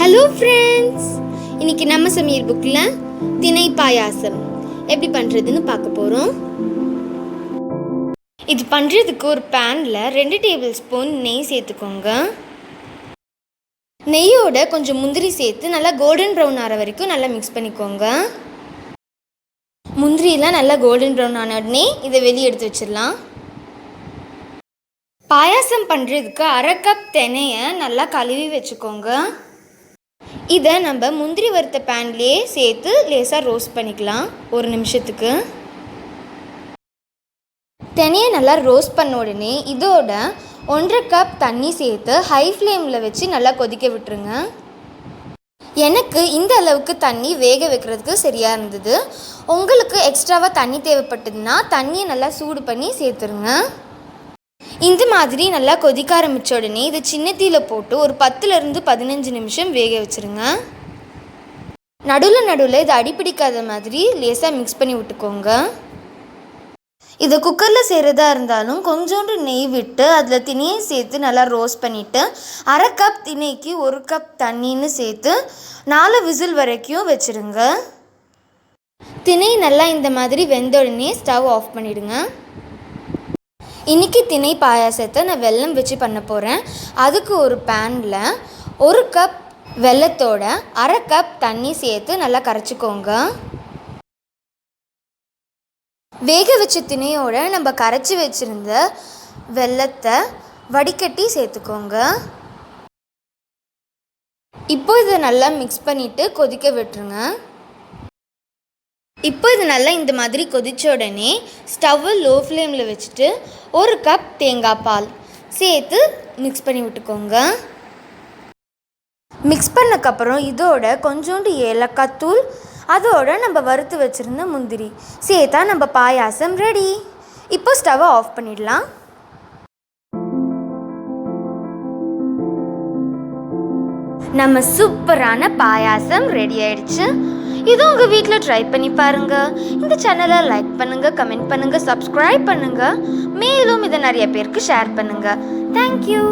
Hello friends, இன்னைக்கு நம்ம சமையல் புக்கில் திணை பாயாசம் எப்படி பண்ணுறதுன்னு பார்க்க போகிறோம். இது பண்ணுறதுக்கு ஒரு பேனில் 2 டேபிள் ஸ்பூன் நெய் சேர்த்துக்கோங்க. நெய்யோட கொஞ்சம் முந்திரி சேர்த்து நல்லா கோல்டன் ப்ரௌன் ஆகிற வரைக்கும் நல்லா மிக்ஸ் பண்ணிக்கோங்க. முந்திரியெலாம் நல்லா கோல்டன் ப்ரௌன் ஆன உடனே இதை வெளியே எடுத்து வச்சிடலாம். பாயாசம் பண்ணுறதுக்கு 1/2 கப் தினையை நல்லா கழுவி வச்சுக்கோங்க. இதை நம்ம முந்திரி வறுத்த பேன்லேயே சேர்த்து லேசாக ரோஸ்ட் பண்ணிக்கலாம் 1 நிமிஷத்துக்கு. தினையை நல்லா ரோஸ்ட் பண்ண உடனே இதோட 1/2 கப் தண்ணி சேர்த்து ஹை ஃப்ளேமில் வச்சு நல்லா கொதிக்க விட்டுருங்க. எனக்கு இந்த அளவுக்கு தண்ணி வேக வைக்கிறதுக்கு சரியாக இருந்தது. உங்களுக்கு எக்ஸ்ட்ராவாக தண்ணி தேவைப்பட்டதுன்னா தண்ணியை நல்லா சூடு பண்ணி சேர்த்துருங்க. இந்த மாதிரி நல்லா கொதிக்க ஆரம்பித்த உடனே இதை சின்ன தீயில் போட்டு ஒரு 10லேருந்து 15 நிமிஷம் வேக வச்சுருங்க. நடுவில் இதை அடிப்பிடிக்காத மாதிரி லேசாக மிக்ஸ் பண்ணி விட்டுக்கோங்க. இதை குக்கரில் செய்கிறதா இருந்தாலும் கொஞ்சோண்டு நெய் விட்டு அதில் திணையை சேர்த்து நல்லா ரோஸ்ட் பண்ணிவிட்டு 1/2 கப் திணைக்கு 1 கப் தண்ணின்னு சேர்த்து 4 விசில் வரைக்கும் வச்சுருங்க. திணை நல்லா இந்த மாதிரி வெந்த உடனே ஸ்டவ் ஆஃப் பண்ணிவிடுங்க. இன்றைக்கி திணை பாயாசத்தை நான் வெல்லம் வச்சு பண்ண போகிறேன். அதுக்கு ஒரு பேனில் 1 கப் வெல்லத்தோட 1/2 கப் தண்ணி சேர்த்து நல்லா கரைச்சிக்கோங்க. வேக வச்ச திணையோட நம்ம கரைச்சி வச்சுருந்த வெல்லத்தை வடிகட்டி சேர்த்துக்கோங்க. இப்போ இதை நல்லா மிக்ஸ் பண்ணிவிட்டு கொதிக்க விட்டுருங்க. இப்போ இது நல்லா இந்த மாதிரி கொதித்த உடனே ஸ்டவ்வை லோ ஃப்ளேமில் வச்சுட்டு 1 கப் தேங்காய் பால் சேர்த்து மிக்ஸ் பண்ணி விட்டுக்கோங்க. மிக்ஸ் பண்ணக்கப்புறம் இதோட கொஞ்சோண்டு ஏலக்காய் தூள், அதோட நம்ம வறுத்து வச்சுருந்த முந்திரி சேர்த்தா நம்ம பாயாசம் ரெடி. இப்போ ஸ்டவ்வை ஆஃப் பண்ணிடலாம். நம்ம சூப்பரான பாயாசம் ரெடி ஆயிடுச்சு. இது உங்கள் வீட்டில் ட்ரை பண்ணி பாருங்கள். இந்த சேனலை லைக் பண்ணுங்கள், கமெண்ட் பண்ணுங்கள், சப்ஸ்கிரைப் பண்ணுங்கள். மேலும் இதை நிறைய பேருக்கு ஷேர் பண்ணுங்கள். தேங்க்யூ.